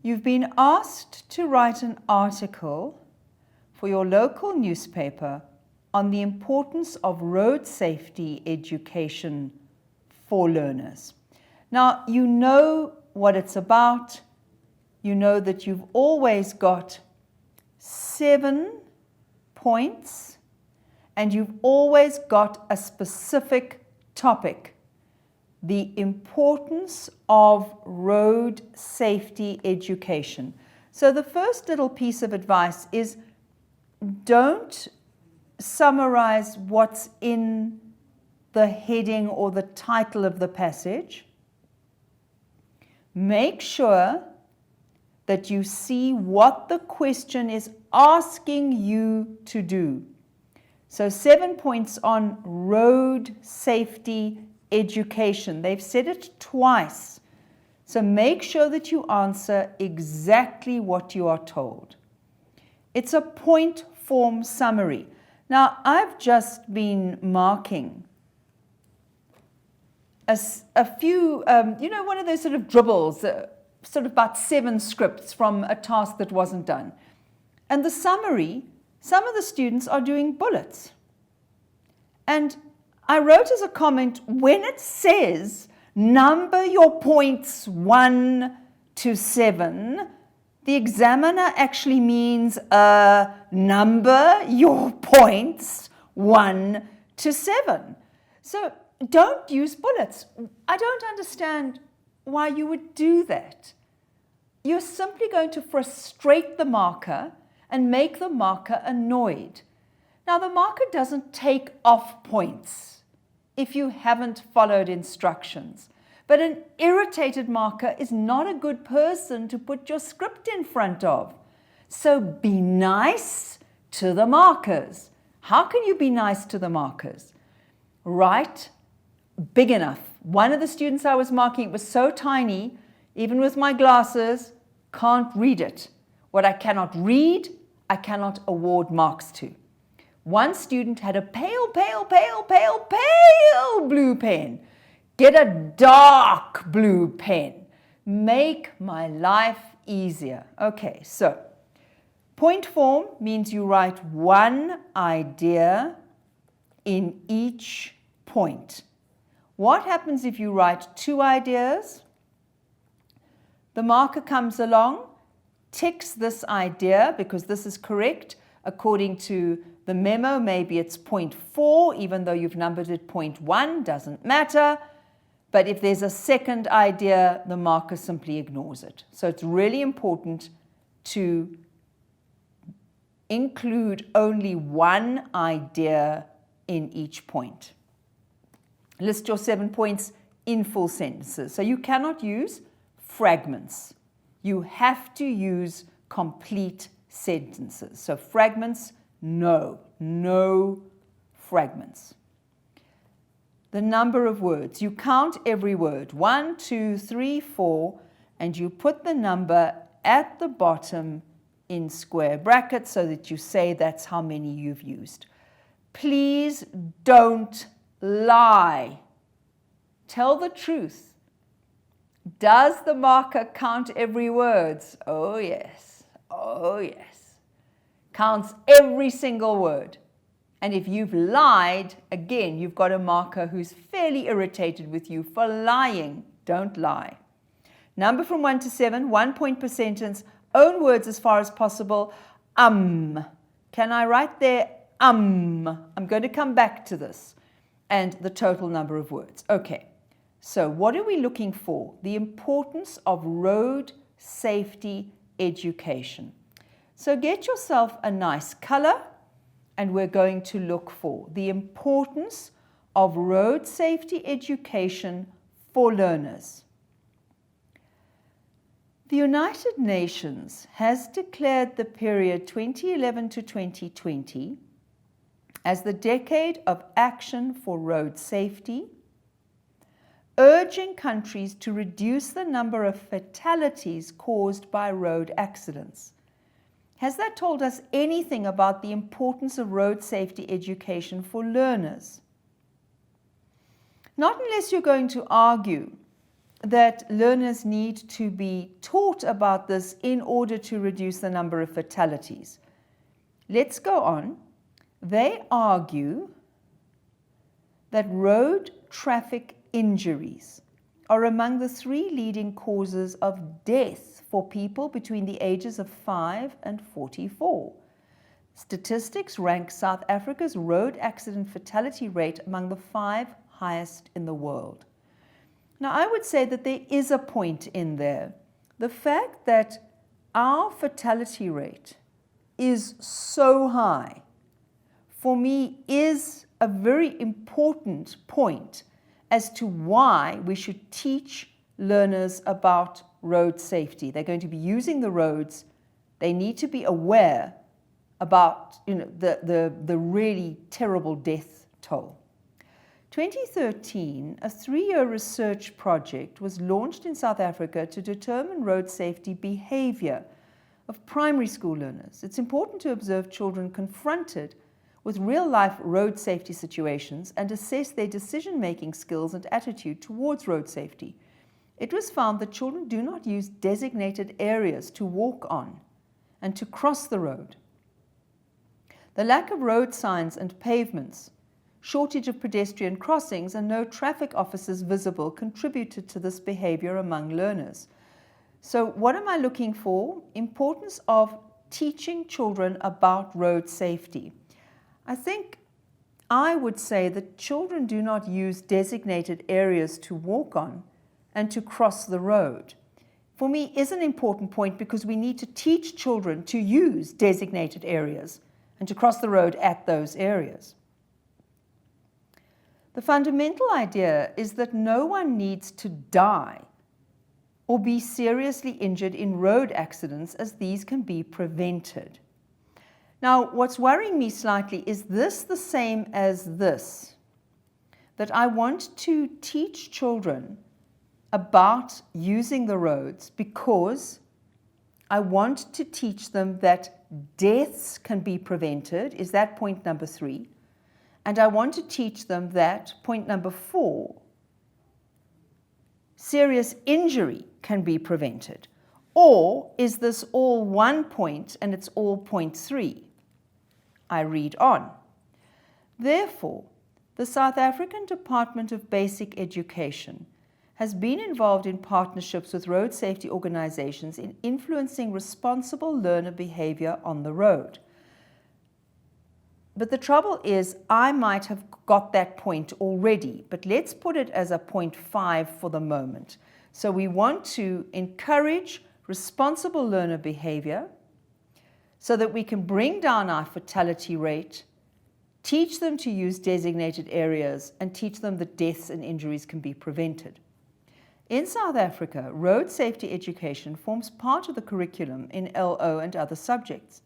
You've been asked to write an article for your local newspaper on the importance of road safety education for learners. Now, you know what it's about. You know that you've always got 7 points and you've always got a specific topic. The importance of road safety education. So the first little piece of advice is don't summarize what's in the heading or the title of the passage. Make sure that you see what the question is asking you to do. So 7 points on road safety education. They've said it twice. So make sure that you answer exactly what you are told. It's a point form summary. Now, I've just been marking a few, one of those sort of dribbles, sort of about 7 scripts from a task that wasn't done. And the summary, some of the students are doing bullets. And I wrote as a comment, when it says number your points 1 to 7, the examiner actually means number your points 1 to 7. So don't use bullets. I don't understand why you would do that. You're simply going to frustrate the marker and make the marker annoyed. Now, the marker doesn't take off points if you haven't followed instructions. But an irritated marker is not a good person to put your script in front of. So be nice to the markers. How can you be nice to the markers? Write big enough. One of the students I was marking, it was so tiny, even with my glasses, can't read it. What I cannot read, I cannot award marks to. One student had a pale blue pen. Get a dark blue pen. Make my life easier. Okay, so point form means you write one idea in each point. What happens if you write 2 ideas? The marker comes along, ticks this idea because this is correct. According to the memo, maybe it's point 4, even though you've numbered it point 1, doesn't matter. But if there's a second idea, the marker simply ignores it. So it's really important to include only one idea in each point. List your 7 points in full sentences. So you cannot use fragments. You have to use complete sentences. So fragments, no fragments. The number of words. You count every word, 1, 2, 3, 4, and you put the number at the bottom in square brackets so that you say that's how many you've used. Please don't lie. Tell the truth. Does the marker count every word? Oh yes. Oh yes. Counts every single word. And if you've lied, again, you've got a marker who's fairly irritated with you for lying. Don't lie. Number from 1 to 7, 1 point per sentence. Own words as far as possible. Can I write there? I'm going to come back to this. And the total number of words. Okay. So what are we looking for? The importance of road safety education. So get yourself a nice color. And we're going to look for the importance of road safety education for learners. The United Nations has declared the period 2011 to 2020 as the decade of action for road safety, urging countries to reduce the number of fatalities caused by road accidents. Has that told us anything about the importance of road safety education for learners? Not unless you're going to argue that learners need to be taught about this in order to reduce the number of fatalities. Let's go on. They argue that road traffic injuries are among the 3 leading causes of death for people between the ages of 5 and 44. Statistics rank South Africa's road accident fatality rate among the 5 highest in the world. Now, I would say that there is a point in there. The fact that our fatality rate is so high, for me, is a very important point as to why we should teach learners about road safety. They're going to be using the roads. They need to be aware about the really terrible death toll. 2013, a 3-year research project was launched in South Africa to determine road safety behavior of primary school learners. It's important to observe children confronted with real-life road safety situations and assess their decision-making skills and attitude towards road safety. It was found that children do not use designated areas to walk on and to cross the road. The lack of road signs and pavements, shortage of pedestrian crossings, and no traffic officers visible contributed to this behavior among learners. So what am I looking for? Importance of teaching children about road safety. I think I would say that children do not use designated areas to walk on and to cross the road. For me, is an important point because we need to teach children to use designated areas and to cross the road at those areas. The fundamental idea is that no one needs to die or be seriously injured in road accidents, as these can be prevented. Now, what's worrying me slightly is this the same as this, that I want to teach children about using the roads because I want to teach them that deaths can be prevented. Is that point number 3? And I want to teach them that, point number 4, serious injury can be prevented. Or is this all one point and it's all point 3? I read on. Therefore, the South African Department of Basic Education has been involved in partnerships with road safety organizations in influencing responsible learner behavior on the road. But the trouble is, I might have got that point already, but let's put it as a point 5 for the moment. So we want to encourage responsible learner behavior so that we can bring down our fatality rate, teach them to use designated areas, and teach them that deaths and injuries can be prevented. In South Africa, road safety education forms part of the curriculum in LO and other subjects.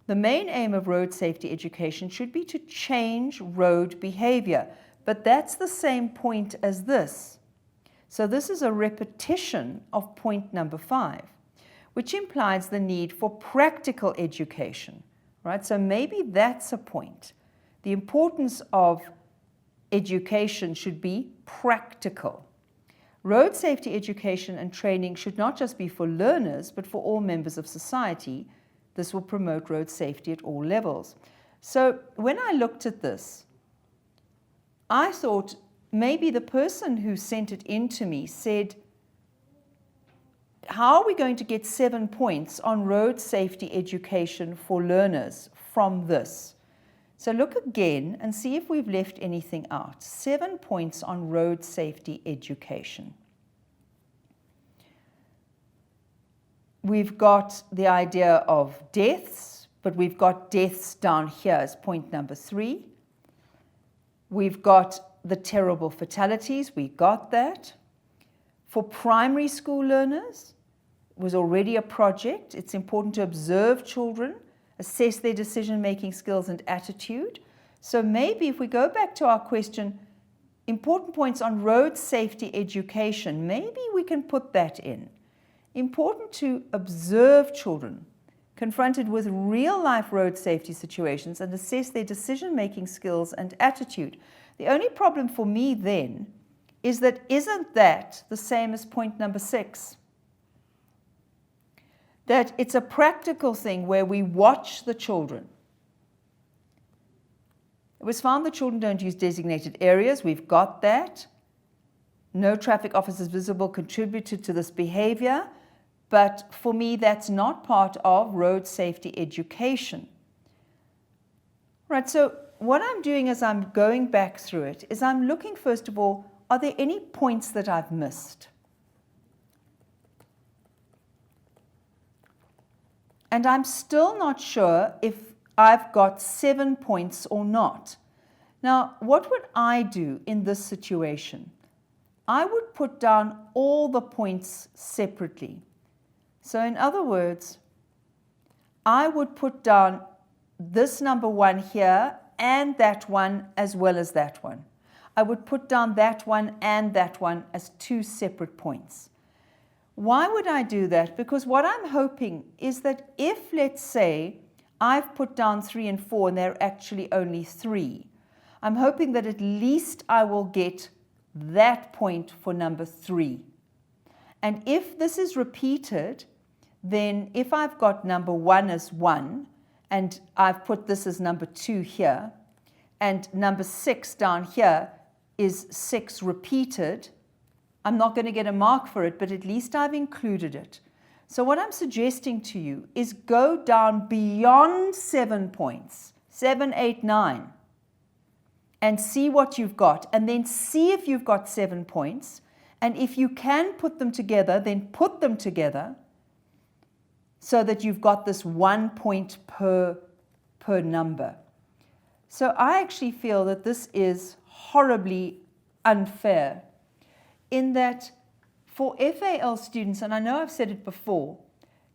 The main aim of road safety education should be to change road behavior, but that's the same point as this. So this is a repetition of point number 5, which implies the need for practical education, right? So maybe that's a point. The importance of education should be practical. Road safety education and training should not just be for learners, but for all members of society. This will promote road safety at all levels. So when I looked at this, I thought maybe the person who sent it in to me said, how are we going to get 7 points on road safety education for learners from this? So look again and see if we've left anything out. 7 points on road safety education. We've got the idea of deaths, but we've got deaths down here as point number 3. We've got the terrible fatalities, we got that. For primary school learners, it was already a project. It's important to observe children, assess their decision-making skills and attitude. So maybe if we go back to our question, important points on road safety education, maybe we can put that in. Important to observe children confronted with real-life road safety situations and assess their decision-making skills and attitude. The only problem for me then is that isn't that the same as point number 6? That it's a practical thing where we watch the children. It was found that children don't use designated areas. We've got that. No traffic officers visible contributed to this behavior. But for me, that's not part of road safety education. Right, so what I'm doing as I'm going back through it is I'm looking, first of all, are there any points that I've missed? And I'm still not sure if I've got 7 points or not. Now, what would I do in this situation? I would put down all the points separately. So in other words, I would put down this number 1 here and that one as well as that one. I would put down that one and that one as 2 separate points. Why would I do that? Because what I'm hoping is that if, let's say, I've put down 3 and 4 and they're actually only 3, I'm hoping that at least I will get that point for number 3. And if this is repeated, then if I've got number 1 as 1, and I've put this as number 2 here, and number 6 down here is 6 repeated, I'm not going to get a mark for it, but at least I've included it. So what I'm suggesting to you is go down beyond 7 points, 7, 8, 9, and see what you've got, and then see if you've got 7 points, and if you can put them together, then put them together so that you've got this 1 point per number. So I actually feel that this is horribly unfair in that for FAL students, and I know I've said it before,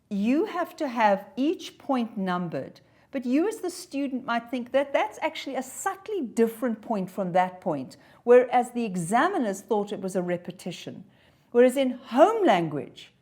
you have to have each point numbered, but you as the student might think that that's actually a subtly different point from that point, whereas the examiners thought it was a repetition. Whereas in home language,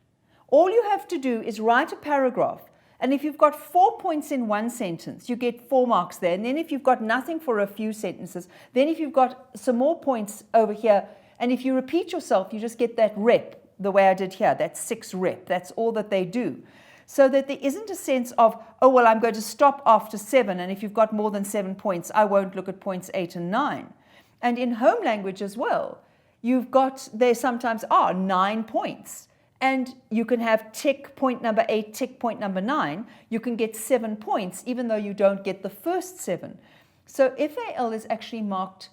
all you have to do is write a paragraph, and if you've got 4 points in one sentence, you get 4 marks there. And then if you've got nothing for a few sentences, then if you've got some more points over here, and if you repeat yourself, you just get that rep, the way I did here, that's 6 rep. That's all that they do. So that there isn't a sense of, oh, well, I'm going to stop after 7, and if you've got more than 7 points, I won't look at points 8 and 9. And in home language as well, you've got, there sometimes are 9 points. And you can have tick point number 8, tick point number 9. You can get 7 points, even though you don't get the first 7. So FAL is actually marked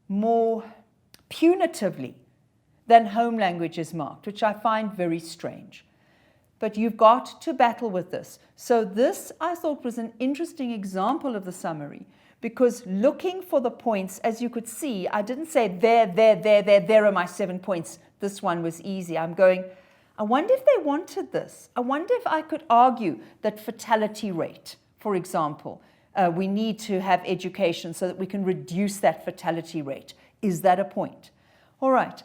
more punitively than home language is marked, which I find very strange. But you've got to battle with this. So this, I thought, was an interesting example of the summary, because looking for the points, as you could see, I didn't say there are my 7 points. This one was easy. I'm going, I wonder if they wanted this. I wonder if I could argue that fatality rate, for example, we need to have education so that we can reduce that fatality rate. Is that a point? All right.